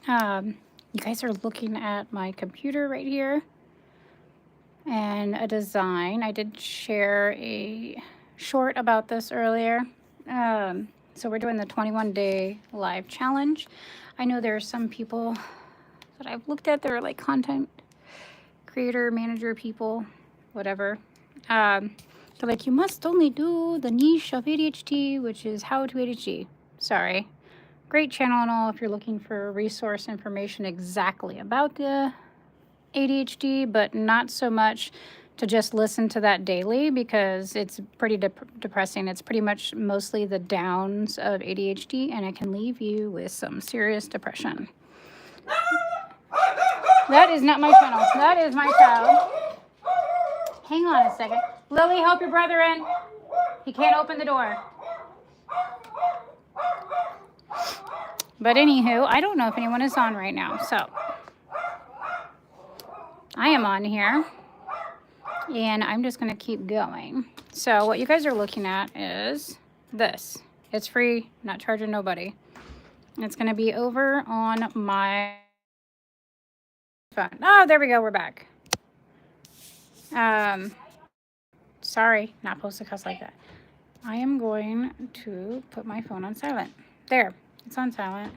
You guys are looking at my computer right here and a design. I did share a short about this earlier. So we're doing the 21-day live challenge. I know there are some people that I've looked at that are like content creator, manager people, whatever. They're like, you must only do the niche of ADHD, which is how to ADHD. Sorry. Great channel and all if you're looking for resource information exactly about the ADHD, but not so much to just listen to that daily because it's pretty depressing. It's pretty much mostly the downs of ADHD, and it can leave you with some serious depression. That is not my channel. That is my child. Hang on a second. Lily, help your brother in. He can't open the door. But anywho, I don't know if anyone is on right now, so I am on here, and I'm just going to keep going. So what you guys are looking at is this. It's free, not charging nobody. It's going to be over on my phone. Oh, there we go. We're back. Sorry, not supposed to cuss like that. I am going to put my phone on silent. There, it's on silent.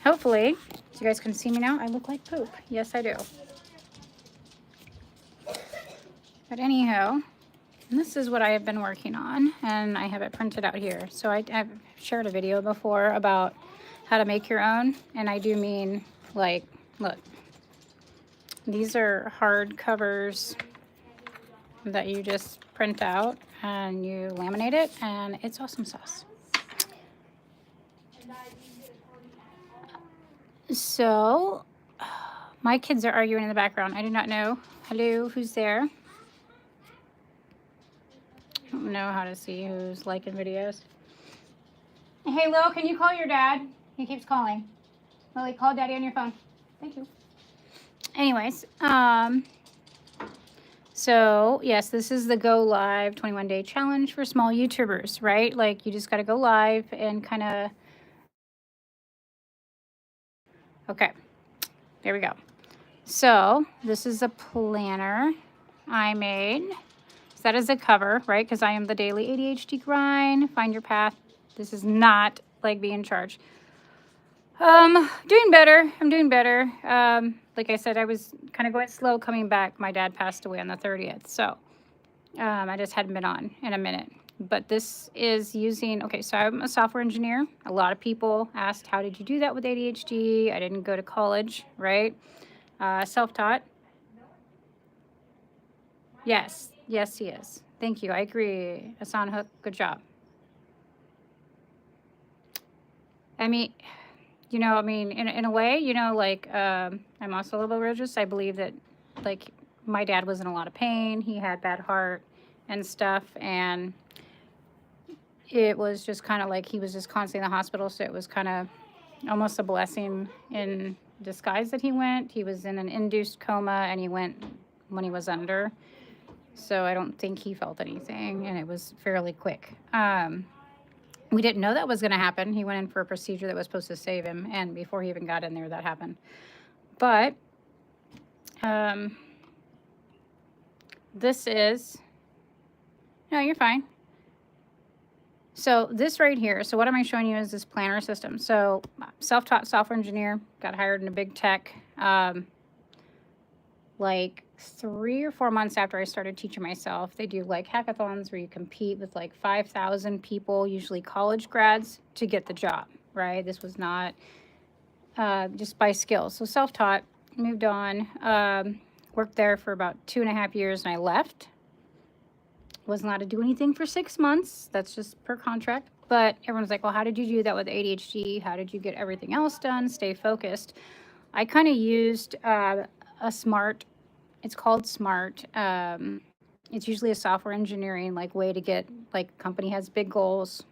Hopefully, you guys can see me now. I look like poop. Yes, I do. But anyhow, this is what I have been working on, and I have it printed out here. So I've shared a video before about how to make your own, and I do mean, like, look. These are hard covers that you just print out, and you laminate it, and it's awesome sauce. So, my kids are arguing in the background. I do not know. Hello, who's there? I don't know how to see who's liking videos. Hey, Lil, can you call your dad? He keeps calling. Lily, call Daddy on your phone. Thank you. Anyways, so yes, this is the Go Live 21-day challenge for small YouTubers, right? Like, you just got to go live and kind of... Okay, there we go. So this is a planner I made. So that is a cover, right? Because I am the daily ADHD grind. Find your path. This is not like be in charge. Doing better. I'm doing better. Like I said, I was kind of going slow coming back. My dad passed away on the 30th. So I just hadn't been on in a minute. But this is using, okay, so I'm a software engineer. A lot of people asked, how did you do that with ADHD? I didn't go to college, right? Self-taught. Yes, yes, he is. Thank you. I agree. Hassan Hook, good job. I mean, you know, I mean, in a way, you know, like, I'm also a little bit religious. I believe that, like, my dad was in a lot of pain. He had bad heart and stuff, and it was just kind of like he was just constantly in the hospital, so it was kind of almost a blessing in disguise that he went. He was in an induced coma, and he went when he was under, so I don't think he felt anything, and it was fairly quick. We didn't know that was going to happen. He went in for a procedure that was supposed to save him, and before he even got in there, that happened. But this is... No, you're fine. So this right here, so what am I showing you is this planner system. So self-taught software engineer, got hired in a big tech, like 3 or 4 months after I started teaching myself. They do like hackathons where you compete with like 5,000 people, usually college grads, to get the job, right? This was not just by skill. So self-taught, moved on, worked there for about 2.5 years, and I left. Wasn't allowed to do anything for 6 months. That's just per contract. But everyone's like, well, how did you do that with ADHD? How did you get everything else done? Stay focused. I kind of used a SMART. It's called SMART. It's usually a software engineering like way to get, like, company has big goals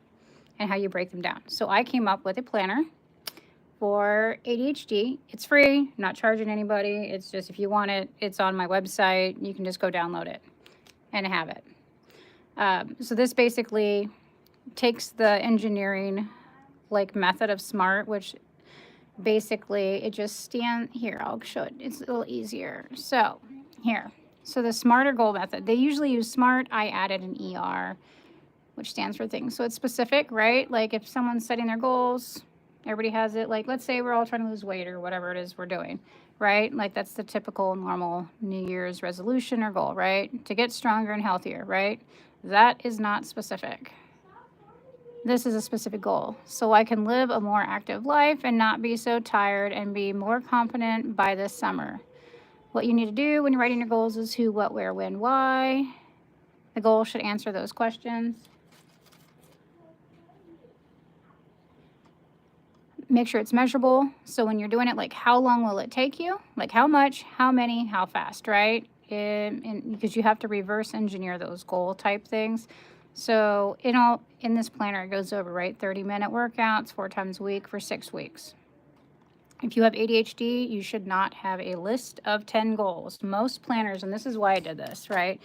and how you break them down. So I came up with a planner for ADHD. It's free, not charging anybody. It's just, if you want it, it's on my website. You can just go download it and have it. So this basically takes the engineering like method of SMART, which basically it just here, I'll show it, it's a little easier. So here, so the smarter goal method, they usually use SMART. I added an ER, which stands for things, so it's specific, right? Like if someone's setting their goals, everybody has it. Like let's say we're all trying to lose weight or whatever it is we're doing, right? Like that's the typical normal New Year's resolution or goal, right? To get stronger and healthier, right? That is not specific. This is a specific goal, so I can live a more active life and not be so tired and be more confident by this summer. What you need to do when you're writing your goals is who, what, where, when, why. The goal should answer those questions. Make sure it's measurable. So when you're doing it, like how long will it take you? Like how much, how many, how fast, right? And because you have to reverse engineer those goal type things. So in this planner, it goes over, right? 30-minute workouts 4 times a week for 6 weeks. If you have ADHD, you should not have a list of 10 goals. Most planners, and this is why I did this, right?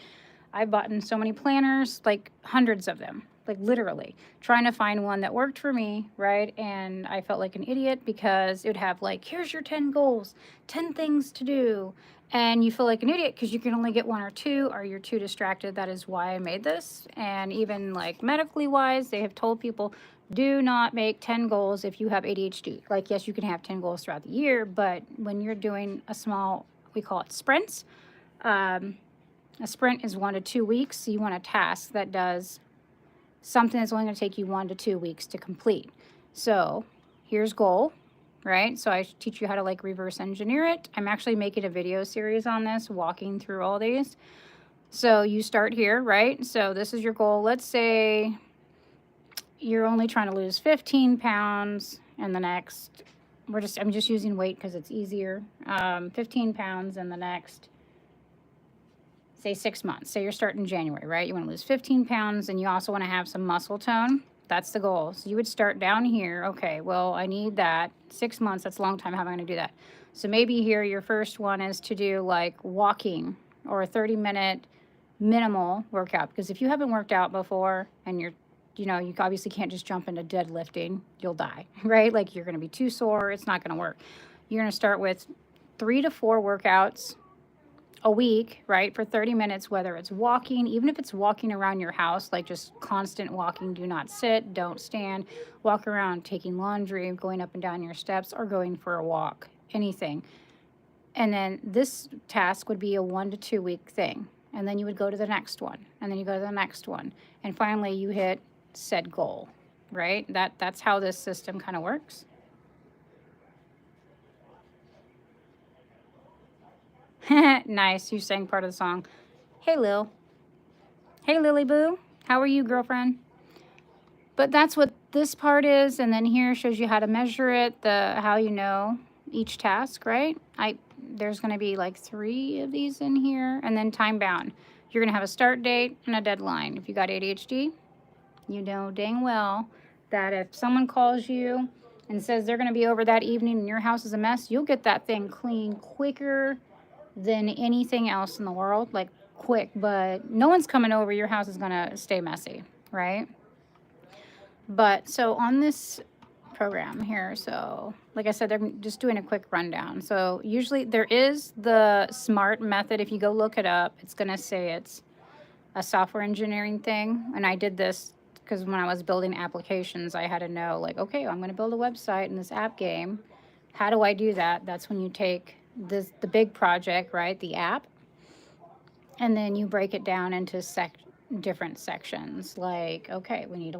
I've bought in so many planners, like hundreds of them, like literally trying to find one that worked for me, right? And I felt like an idiot because it would have like, here's your 10 goals, 10 things to do. And you feel like an idiot because you can only get 1 or 2, or you're too distracted. That is why I made this. And even like medically wise, they have told people, do not make 10 goals if you have ADHD. Like, yes, you can have 10 goals throughout the year, but when you're doing a small, we call it sprints, a sprint is 1 to 2 weeks. So you want a task that does something that's only going to take you 1 to 2 weeks to complete. So here's goal, right? So I teach you how to like reverse engineer it. I'm actually making a video series on this, walking through all these. So you start here, right? So this is your goal. Let's say you're only trying to lose 15 pounds in the next, I'm just using weight because it's easier. 15 pounds in the next, say 6 months. Say you're starting in January, right? You want to lose 15 pounds and you also want to have some muscle tone. That's the goal. So you would start down here. Okay, well, I need that. 6 months, that's a long time. How am I going to do that? So maybe here your first one is to do like walking or a 30-minute minimal workout. Because if you haven't worked out before and you obviously can't just jump into deadlifting, you'll die, right? Like you're going to be too sore. It's not going to work. You're going to start with 3 to 4 workouts a week, right, for 30 minutes, whether it's walking, even if it's walking around your house, like just constant walking, do not sit, don't stand, walk around, taking laundry, going up and down your steps, or going for a walk, anything. And then this task would be a 1 to 2 week thing. And then you would go to the next one, and then you go to the next one. And finally you hit said goal, right? That's how this system kind of works. Nice, you sang part of the song. Hey, Lil. Hey, Lily Boo. How are you, girlfriend? But that's what this part is, and then here shows you how to measure it, how you know each task, right? There's going to be like 3 of these in here, and then time bound. You're going to have a start date and a deadline. If you got ADHD, you know dang well that if someone calls you and says they're going to be over that evening and your house is a mess, you'll get that thing clean quicker than anything else in the world, like quick. But no one's coming over, your house is going to stay messy, right? But so on this program here, so like I said, they're just doing a quick rundown. So usually there is the SMART method. If you go look it up, it's going to say it's a software engineering thing. And I did this because when I was building applications, I had to know, like, okay, I'm going to build a website in this app game. How do I do that? That's when you take the big project, right, the app, and then you break it down into different sections. Like, okay, we need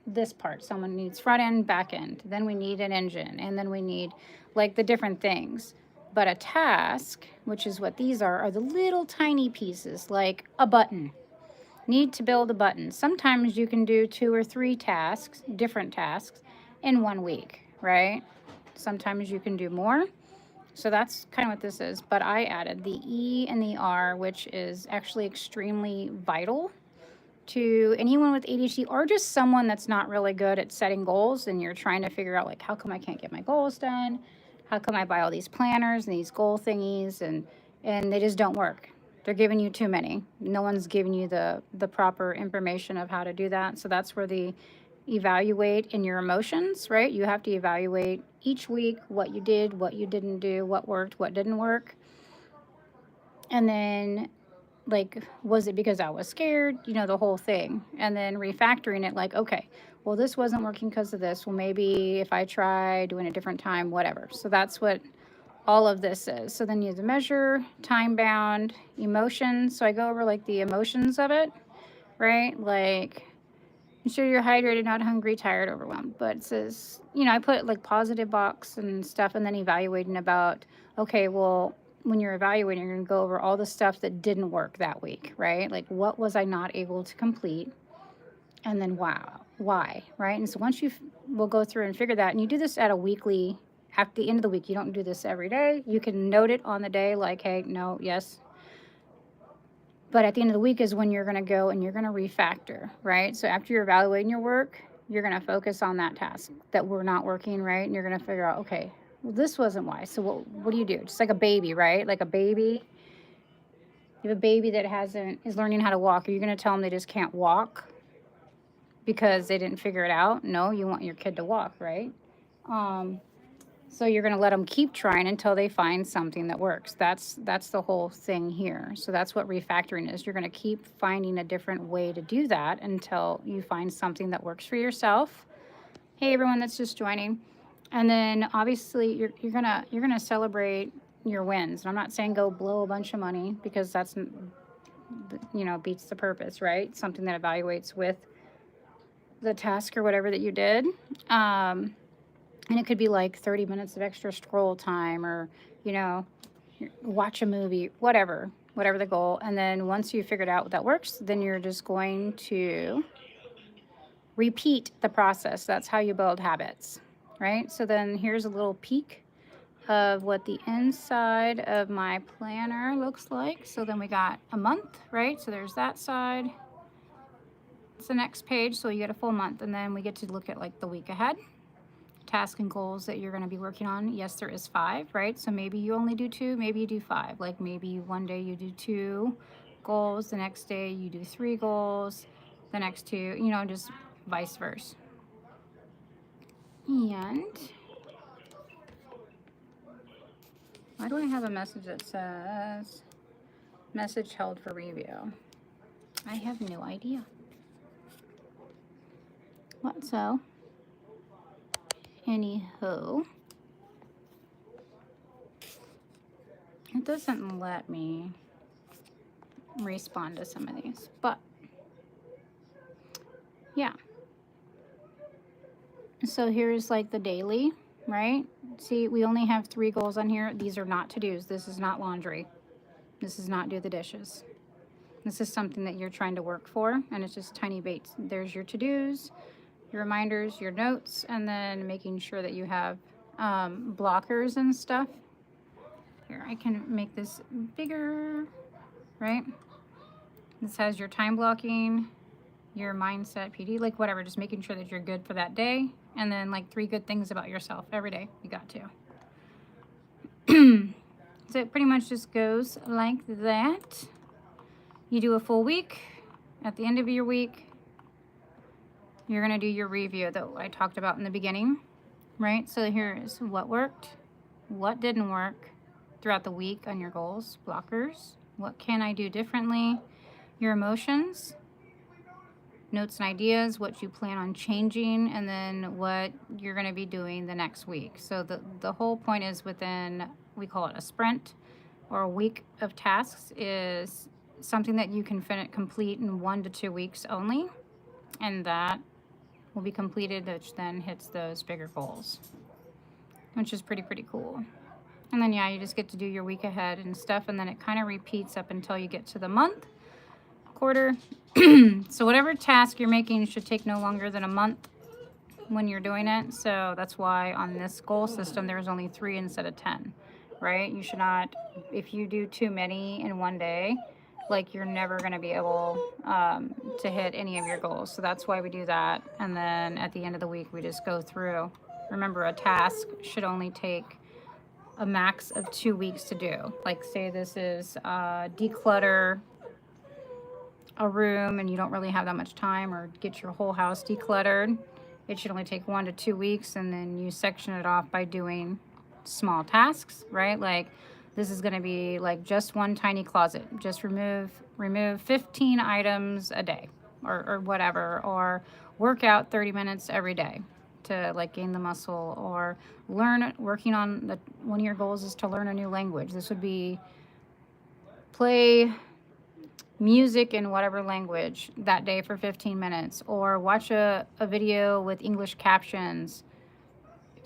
this part, someone needs front end, back end, then we need an engine, and then we need like the different things. But a task, which is what these are the little tiny pieces, like a button. Need to build a button. Sometimes you can do 2 or 3 tasks, different tasks, in 1 week, right? Sometimes you can do more. So that's kind of what this is. But I added the E and the R, which is actually extremely vital to anyone with ADHD or just someone that's not really good at setting goals and you're trying to figure out, like, how come I can't get my goals done? How come I buy all these planners and these goal thingies and they just don't work? They're giving you too many. No one's giving you the proper information of how to do that. So that's where the evaluate in your emotions, right? You have to evaluate each week what you did, what you didn't do, what worked, what didn't work. And then, like, was it because I was scared? The whole thing. And then refactoring it, like, okay, well, this wasn't working because of this. Well, maybe if I try doing a different time, whatever. So that's what all of this is. So then you have the measure, time bound, emotions. So I go over like the emotions of it, right? Like, ensure you're hydrated, not hungry, tired, overwhelmed. But it says, I put like positive box and stuff, and then evaluating about, okay, well, when you're evaluating, you're going to go over all the stuff that didn't work that week, right? Like, what was I not able to complete? And then, wow, why, right? And so once we'll go through and figure that, and you do this at a weekly, at the end of the week. You don't do this every day. You can note it on the day, like, hey, no, yes. But at the end of the week is when you're going to go and you're going to refactor, right? So after you're evaluating your work, you're going to focus on that task that we're not working, right? And you're going to figure out, okay, well, this wasn't why. So what do you do? Just like a baby, right? Like a baby. You have a baby that is learning how to walk. Are you going to tell them they just can't walk because they didn't figure it out? No, you want your kid to walk, right? So you're going to let them keep trying until they find something that works. That's the whole thing here. So that's what refactoring is. You're going to keep finding a different way to do that until you find something that works for yourself. Hey, everyone that's just joining. And then obviously you're gonna celebrate your wins. And I'm not saying go blow a bunch of money, because that's beats the purpose, right? Something that evaluates with the task or whatever that you did. And it could be like 30 minutes of extra scroll time, or, watch a movie, whatever the goal. And then once you figured out what that works, then you're just going to repeat the process. That's how you build habits, right? So then here's a little peek of what the inside of my planner looks like. So then we got a month, right? So there's that side. It's the next page, so you get a full month. And then we get to look at like the week ahead. Tasks and goals that you're going to be working on. Yes, there is 5, right? So maybe you only do 2, maybe you do 5. Like maybe one day you do 2 goals, the next day you do 3 goals, the next 2, just vice versa. And why do I have a message that says message held for review? I have no idea. What so? Anywho, it doesn't let me respond to some of these, but yeah. So here's like the daily, right? See, we only have 3 goals on here. These are not to-dos. This is not laundry. This is not do the dishes. This is something that you're trying to work for, and it's just tiny baits. There's your to-dos, your reminders, your notes, and then making sure that you have blockers and stuff. Here, I can make this bigger, right? This has your time blocking, your mindset, PD, like whatever, just making sure that you're good for that day. And then like 3 good things about yourself every day. You got to. So it pretty much just goes like that. You do a full week. At the end of your week, you're going to do your review that I talked about in the beginning, right? So here's what worked, what didn't work throughout the week on your goals, blockers. What can I do differently? Your emotions, notes and ideas, what you plan on changing, and then what you're going to be doing the next week. So the whole point is within, we call it a sprint or a week of tasks, is something that you can complete in 1 to 2 weeks only. And that will be completed, which then hits those bigger goals, which is pretty cool. And then, yeah, you just get to do your week ahead and stuff, and then it kind of repeats up until you get to the month, quarter. So whatever task you're making should take no longer than a month when you're doing it. So that's why on this goal system, there's only 3 instead of 10, right? You should not, if you do too many in one day, like you're never going to be able to hit any of your goals. So that's why we do that. And then at the end of the week, we just go through. Remember, a task should only take a max of 2 weeks to do. Like say this is declutter a room and you don't really have that much time, or get your whole house decluttered. it should only take 1 to 2 weeks, and then you section it off by doing small tasks, right? Like this is going to be like just one tiny closet. Just remove 15 items a day, or whatever, or work out 30 minutes every day to like gain the muscle, or working on one of your goals is to learn a new language. This would be play music in whatever language that day for 15 minutes, or watch a video with English captions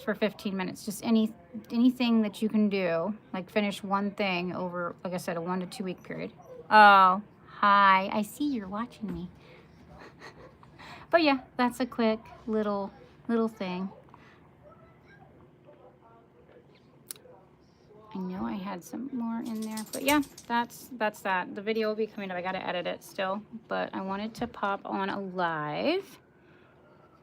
for 15 minutes. Just anything that you can do, like finish one thing over, like I said, a 1 to 2 week period. Oh, hi, I see you're watching me. But yeah, that's a quick little thing. I know I had some more in there, but yeah, that's that. The video will be coming up. I got to edit it still, but I wanted to pop on a live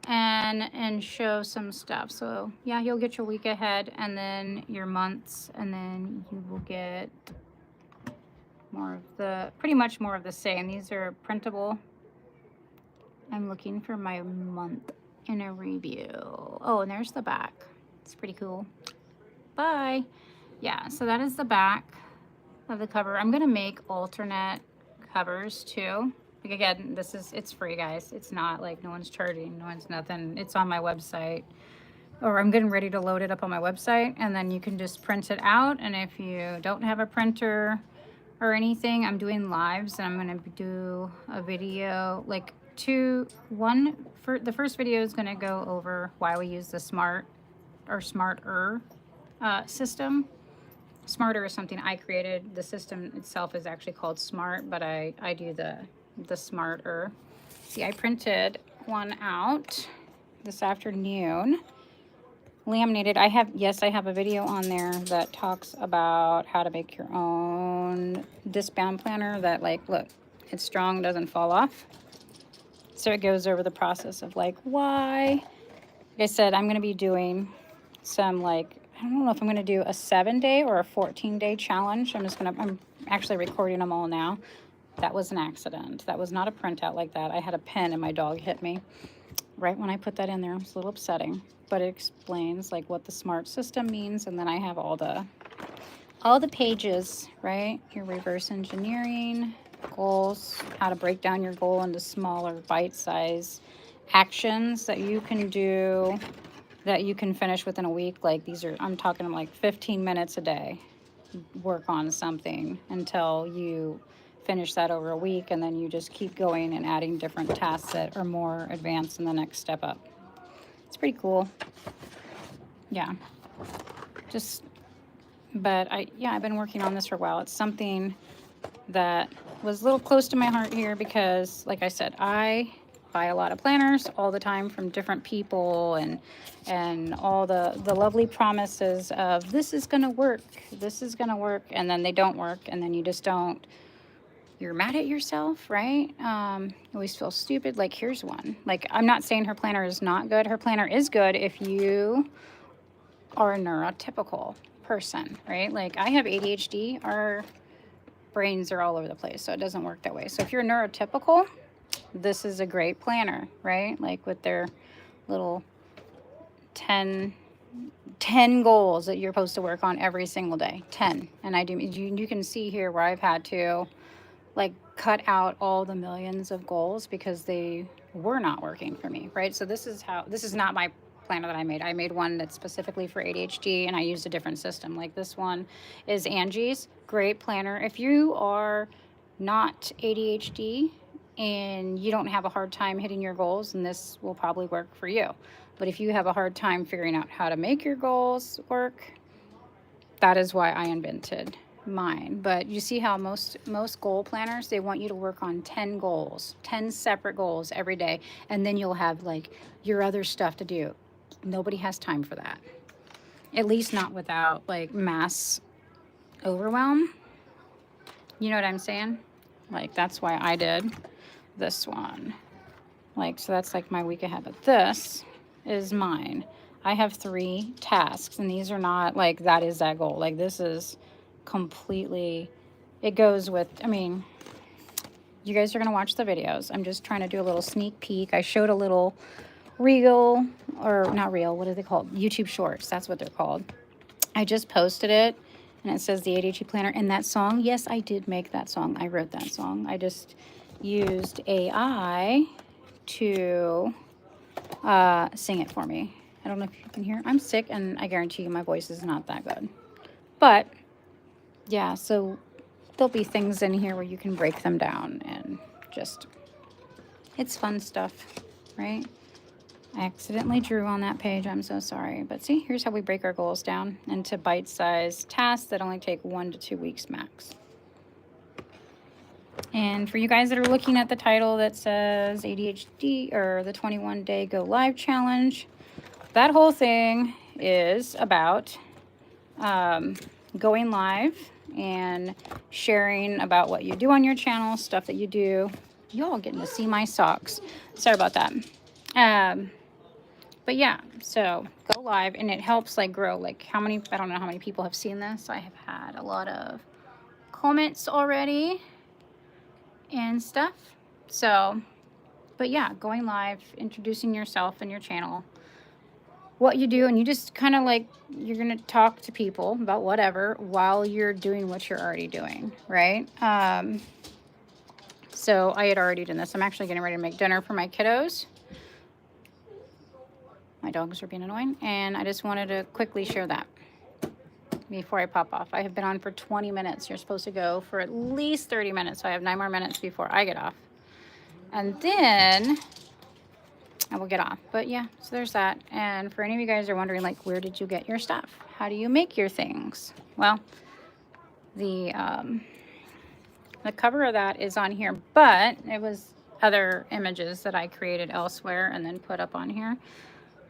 and show some stuff. So yeah, you'll get your week ahead, and then your months, and then you will get pretty much more of the same. These are printable. I'm looking for my month in a review. Oh, and there's the back. It's pretty cool. Bye. Yeah, so that is the back of the cover. I'm gonna make alternate covers too. Like again, it's free, guys. It's not like no one's charging, no one's nothing. It's on my website, or I'm getting ready to load it up on my website, and then you can just print it out. And if you don't have a printer or anything, I'm doing lives, and I'm gonna do a video, like the first video is gonna go over why we use the smarter system. Smarter is something I created. The system itself is actually called Smart, but I do the smarter. See, I printed one out this afternoon, laminated. I have a video on there that talks about how to make your own disc bound planner that, like, look, it's strong, doesn't fall off. So it goes over the process of like why. Like I said, I'm going to be doing some, like, I don't know if I'm going to do a 7-day or a 14-day challenge. I'm actually recording them all now. That was an accident. That was not a printout like that. I had a pen and my dog hit me right when I put that in there. It was a little upsetting, but it explains like what the SMART system means. And then I have all the pages, right? Your reverse engineering, goals, how to break down your goal into smaller bite-sized actions that you can do, that you can finish within a week. Like I'm talking like 15 minutes a day, work on something until you finish that over a week, and then you just keep going and adding different tasks that are more advanced in the next step up. It's pretty cool. Yeah. But I've been working on this for a while. It's something that was a little close to my heart here because, like I said, I buy a lot of planners all the time from different people, and all the lovely promises of this is gonna work, and then they don't work, and then you're mad at yourself, right? You always feel stupid. Like, here's one. Like, I'm not saying her planner is not good. Her planner is good if you are a neurotypical person, right? Like, I have ADHD. Our brains are all over the place, so it doesn't work that way. So if you're neurotypical, this is a great planner, right? Like with their little 10 goals that you're supposed to work on every single day. 10. And you can see here where I've had to like cut out all the millions of goals because they were not working for me, right? So this is not my planner that I made. I made one that's specifically for ADHD, and I used a different system. Like this one is Angie's. Great planner. If you are not ADHD and you don't have a hard time hitting your goals, then this will probably work for you. But if you have a hard time figuring out how to make your goals work, that is why I invented mine. But you see how most goal planners, they want you to work on 10 goals, 10 separate goals every day, and then you'll have like your other stuff to do. Nobody has time for that. At least not without like mass overwhelm. You know what I'm saying? Like, that's why I did this one. Like, so that's like my week ahead. But this is mine. I have 3 tasks, and these are not like that is that goal. Like, this is completely, it goes with, I mean, you guys are going to watch the videos. I'm just trying to do a little sneak peek. I showed a little reel, or not reel, what are they called? YouTube Shorts. That's what they're called. I just posted it, and it says the ADHD Planner. And that song, yes, I did make that song. I wrote that song. I just used AI to sing it for me. I don't know if you can hear. I'm sick, and I guarantee you my voice is not that good. But yeah, so there'll be things in here where you can break them down, and just, it's fun stuff, right? I accidentally drew on that page. I'm so sorry. But see, here's how we break our goals down into bite-sized tasks that only take 1 to 2 weeks max. And for you guys that are looking at the title that says ADHD, or the 21-day Go Live Challenge, that whole thing is about going live and sharing about what you do on your channel, stuff that you do. Y'all getting to see my socks. Sorry about that. But yeah, so go live, and it helps like grow. Like how many, I don't know how many people have seen this. I have had a lot of comments already and stuff. So, but yeah, going live, introducing yourself and your channel, what you do, and you just kind of like, you're going to talk to people about whatever while you're doing what you're already doing, right? So I had already done this. I'm actually getting ready to make dinner for my kiddos. My dogs are being annoying, and I just wanted to quickly share that before I pop off. I have been on for 20 minutes. You're supposed to go for at least 30 minutes, so I have 9 more minutes before I get off. And then I will get off. But yeah, so there's that. And for any of you guys who are wondering, like, where did you get your stuff? How do you make your things? Well, the cover of that is on here, but it was other images that I created elsewhere and then put up on here.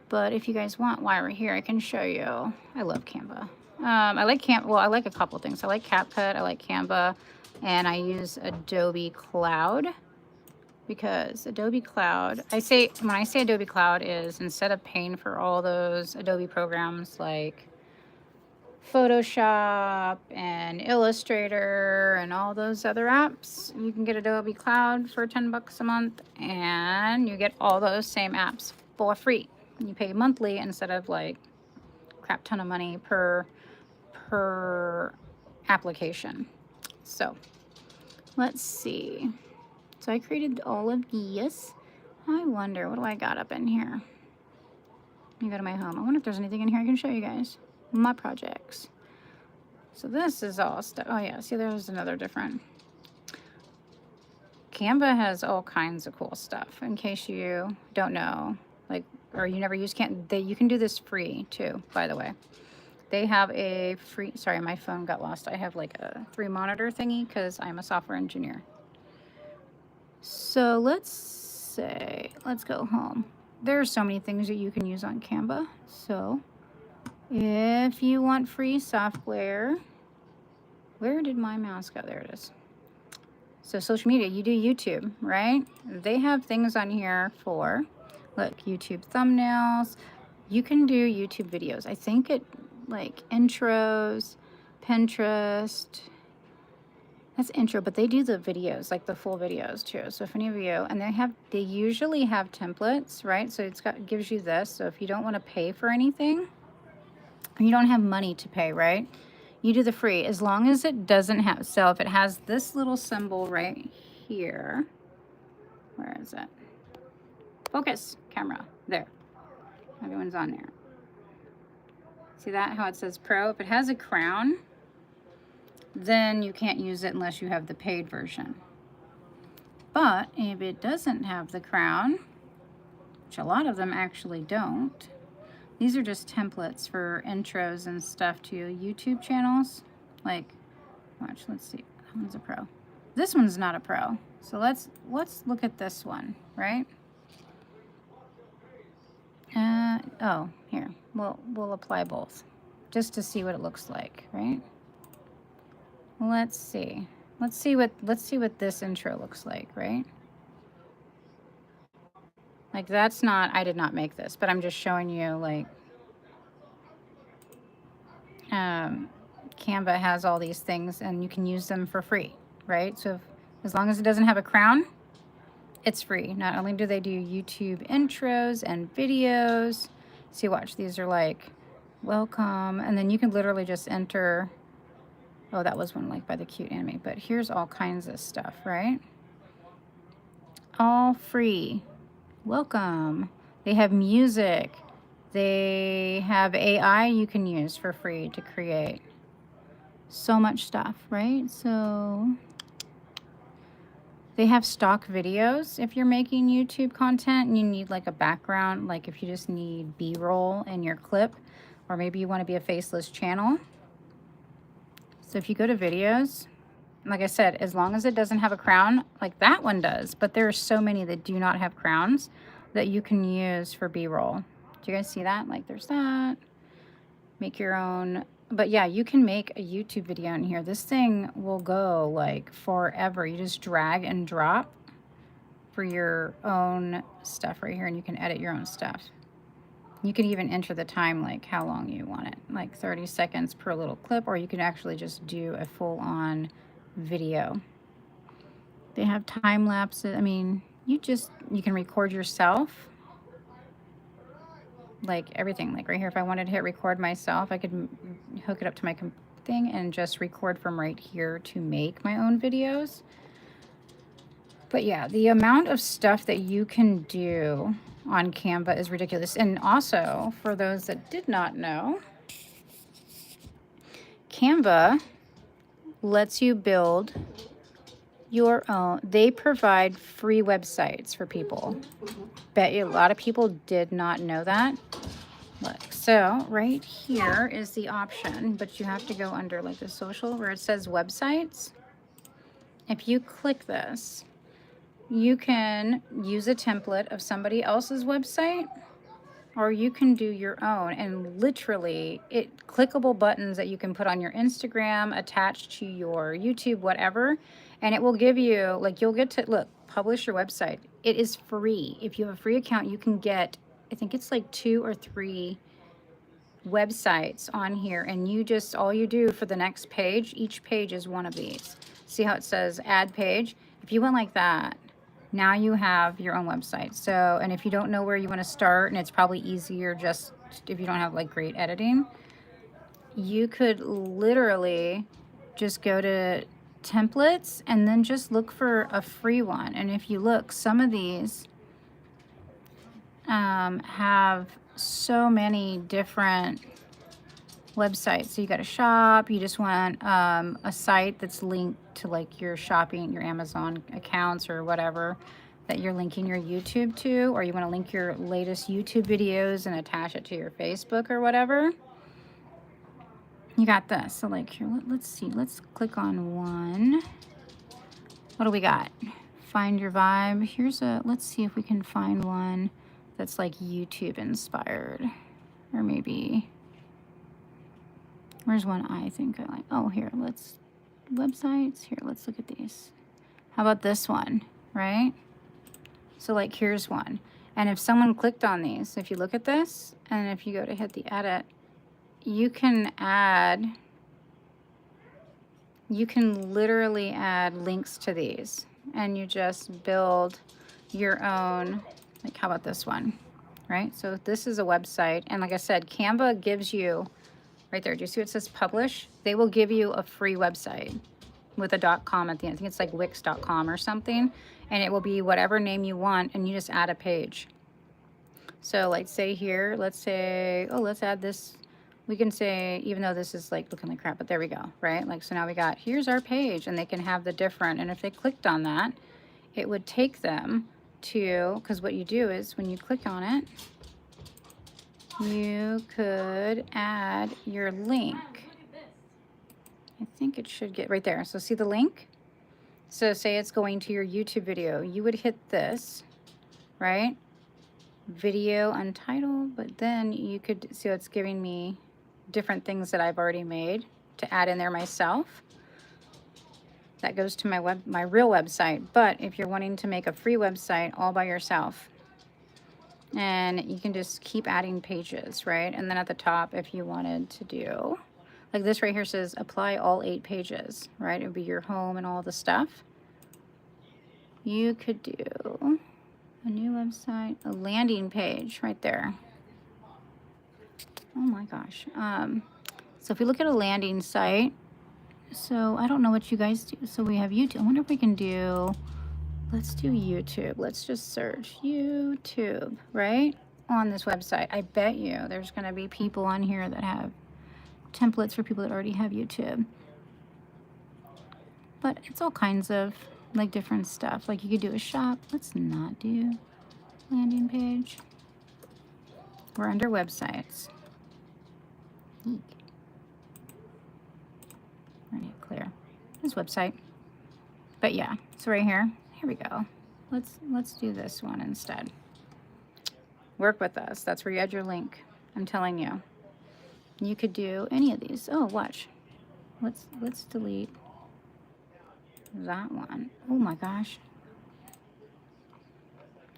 But if you guys want, while we're here, I can show you. I love Canva. I like Canva. Well, I like a couple things. I like CapCut. I like Canva. And I use Adobe Cloud, because Adobe Cloud, when I say Adobe Cloud, is instead of paying for all those Adobe programs like Photoshop and Illustrator and all those other apps, you can get Adobe Cloud for 10 bucks a month, and you get all those same apps for free. You pay monthly instead of like crap ton of money per application. So let's see. So I created all of these. I wonder, what do I got up in here? Let me go to my home. I wonder if there's anything in here I can show you guys. My projects. So this is all stuff. Oh yeah, see, there's another different. Canva has all kinds of cool stuff. In case you don't know, like, or you never use Canva, you can do this free too, by the way. They have a free, sorry, my phone got lost. I have like a 3-monitor thingy because I'm a software engineer. So let's say, let's go home. There are so many things that you can use on Canva. So if you want free software, where did my mouse go? There it is. So social media, you do YouTube, right? They have things on here for, look, YouTube thumbnails. You can do YouTube videos. I think it, like intros, Pinterest. That's intro, but they do the videos, like the full videos too. So if any of you, and they usually have templates, right? So it gives you this. So if you don't want to pay for anything, you don't have money to pay, right? You do the free, as long as it doesn't have, so if it has this little symbol right here, where is it? Focus, camera, there. Everyone's on there. See that, how it says pro? If it has a crown, then you can't use it unless you have the paid version. But if it doesn't have the crown, which a lot of them actually don't, these are just templates for intros and stuff to YouTube channels. Like, watch, let's see. That one's a pro. This one's not a pro. So let's look at this one, right? Oh, here. We'll apply both just to see what it looks like, right? Let's see. Let's see what this intro looks like, right? Like, that's not, I did not make this, but I'm just showing you, like, Canva has all these things and you can use them for free, right? So as long as it doesn't have a crown, It's free. Not only do they do YouTube intros and videos. See, watch, these are like, welcome. And then you can literally just enter. Oh, that was one like by the cute anime. But here's all kinds of stuff, right? All free. Welcome. They have music. They have AI you can use for free to create. So much stuff, right? So they have stock videos if you're making YouTube content and you need like a background, like if you just need B-roll in your clip, or maybe you want to be a faceless channel. So if you go to videos, like I said, as long as it doesn't have a crown, like that one does, but there are so many that do not have crowns that you can use for B-roll. Do you guys see that? Like there's that. Make your own. But yeah, you can make a YouTube video in here. This thing will go like forever. You just drag and drop for your own stuff right here, and you can edit your own stuff. You can even enter the time, like how long you want it, like 30 seconds per little clip, or you can actually just do a full-on video. They have time lapses. I mean, you can record yourself, like everything. Like right here, if I wanted to hit record myself, I could hook it up to my thing and just record from right here to make my own videos. But yeah, the amount of stuff that you can do on Canva is ridiculous. And also, for those that did not know, Canva lets you build your own. They provide free websites for people. Bet you a lot of people did not know that. Look, so right here is the option, but you have to go under like the social where it says websites. If you click this, you can use a template of somebody else's website, or you can do your own, and literally clickable buttons that you can put on your Instagram, attached to your YouTube, whatever, and it will give you, like, you'll get to, look, publish your website. It is free. If you have a free account, you can get, I think it's like 2 or 3 websites on here, and you just, all you do for the next page, each page is one of these. See how it says add page? If you went like that, now you have your own website. So, and if you don't know where you want to start, and it's probably easier just if you don't have like great editing, you could literally just go to templates and then just look for a free one. And if you look, some of these have so many different websites. So you got a shop, you just want a site that's linked to like your shopping, your Amazon accounts or whatever that you're linking your YouTube to, or you want to link your latest YouTube videos and attach it to your Facebook or whatever. You got this. So like here, let's see, let's click on one. What do we got? Find your vibe. Here's a, let's see if we can find one that's like YouTube inspired, or maybe, where's one I think I like? Oh, here, let's, websites, here, let's look at these. How about this one, right? So like here's one. And if someone clicked on these, if you look at this, and if you go to hit the edit, you can add, you can literally add links to these, and you just build your own, like how about this one, right? So this is a website, and like I said, Canva gives you, right there, do you see what it says publish? They will give you a free website with a .com at the end. I think it's like wix.com or something, and it will be whatever name you want, and you just add a page. So like say here, let's say, oh, let's add this. We can say, even though this is like looking like crap, but there we go, right? Like, so now we got, here's our page, and they can have the different, and if they clicked on that, it would take them to, because what you do is when you click on it, you could add your link. I think it should get right there. So see the link? So say it's going to your YouTube video. You would hit this, right? Video untitled, but then you could see it's giving me different things that I've already made to add in there myself. That goes to my real website. But if you're wanting to make a free website all by yourself, and you can just keep adding pages, right? And then at the top, if you wanted to do, like this right here says apply all 8 pages, right? It would be your home and all the stuff. you could do a new website, a landing page right there. Oh my gosh. So if we look at a landing site, so I don't know what you guys do. So we have YouTube. I wonder if we can do, let's do YouTube. Let's just search YouTube, right? On this website. I bet you there's going to be people on here that have templates for people that already have YouTube. But it's all kinds of like different stuff. Like you could do a shop. Let's not do landing page. We're under websites. Eek. I need to clear this website. But yeah, so right here we go. Let's do this one instead. Work with us. That's where you add your link. I'm telling you. You could do any of these. Oh, watch. Let's delete that one. Oh my gosh.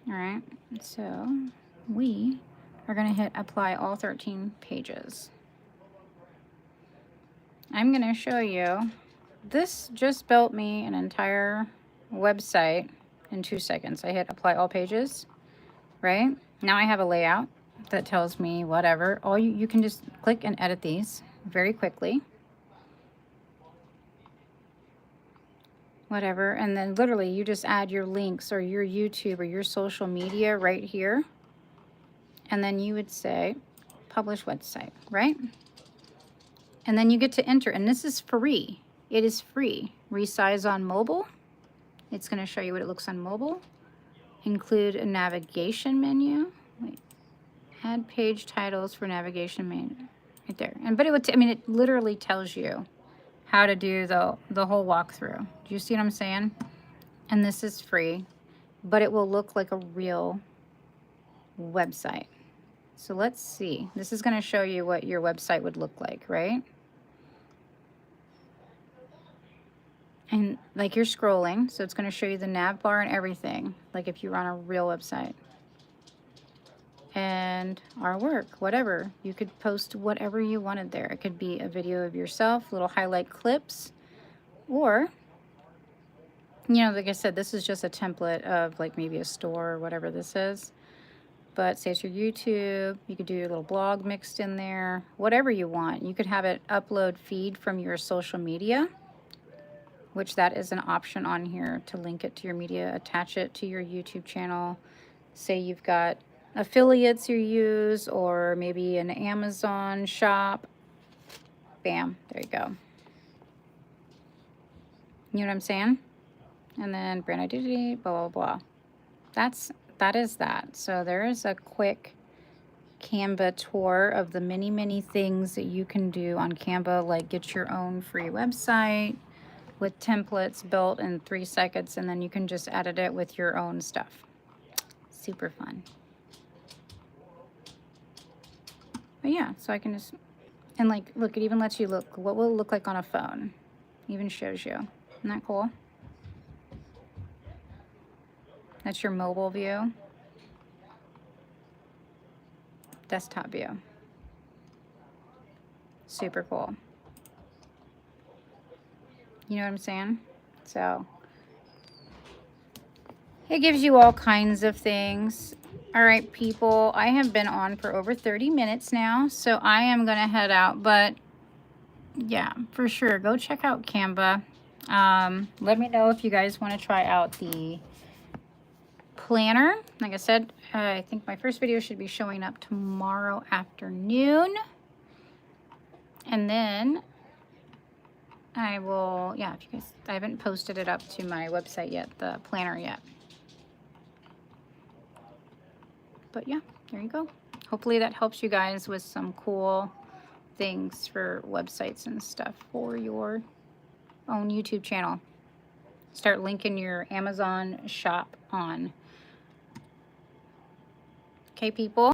All right. So we are going to hit apply all 13 pages. I'm going to show you. This just built me an entire website in 2 seconds. I hit apply all pages, right? Now I have a layout that tells me whatever. All you can just click and edit these very quickly. Whatever, and then literally you just add your links or your YouTube or your social media right here. And then you would say publish website, right? And then you get to enter, and this is free. It is free. Resize on mobile. It's going to show you what it looks on mobile. Include a navigation menu. Wait. Add page titles for navigation menu. Right there. And but it would, I mean, it literally tells you how to do the whole walkthrough. Do you see what I'm saying? And this is free, but it will look like a real website. So let's see. This is going to show you what your website would look like, right? And like you're scrolling, so it's going to show you the nav bar and everything, like if you were on a real website. And our work, whatever. You could post whatever you wanted there. It could be a video of yourself, little highlight clips, or, you know, like I said, this is just a template of like maybe a store or whatever this is. But say it's your YouTube, you could do your little blog mixed in there, whatever you want. You could have it upload feed from your social media, which that is an option on here to link it to your media, attach it to your YouTube channel. Say you've got affiliates you use, or maybe an Amazon shop. Bam, there you go. You know what I'm saying? And then brand identity, blah, blah, blah. That is that. So there is a quick Canva tour of the many, many things that you can do on Canva, like get your own free website with templates built in 3 seconds, and then you can just edit it with your own stuff. Super fun. But yeah, so I can just, and like, look, it even lets you look, what will it look like on a phone? Even shows you. Isn't that cool? That's your mobile view. Desktop view. Super cool. You know what I'm saying? So it gives you all kinds of things. All right, people, I have been on for over 30 minutes now, so I am going to head out. But yeah, for sure, go check out Canva. Let me know if you guys want to try out the planner. Like I said, I think my first video should be showing up tomorrow afternoon. And then I will, yeah, if you guys, I haven't posted it up to my website yet, the planner yet. But yeah, there you go. Hopefully that helps you guys with some cool things for websites and stuff for your own YouTube channel. Start linking your Amazon shop on. Okay, people.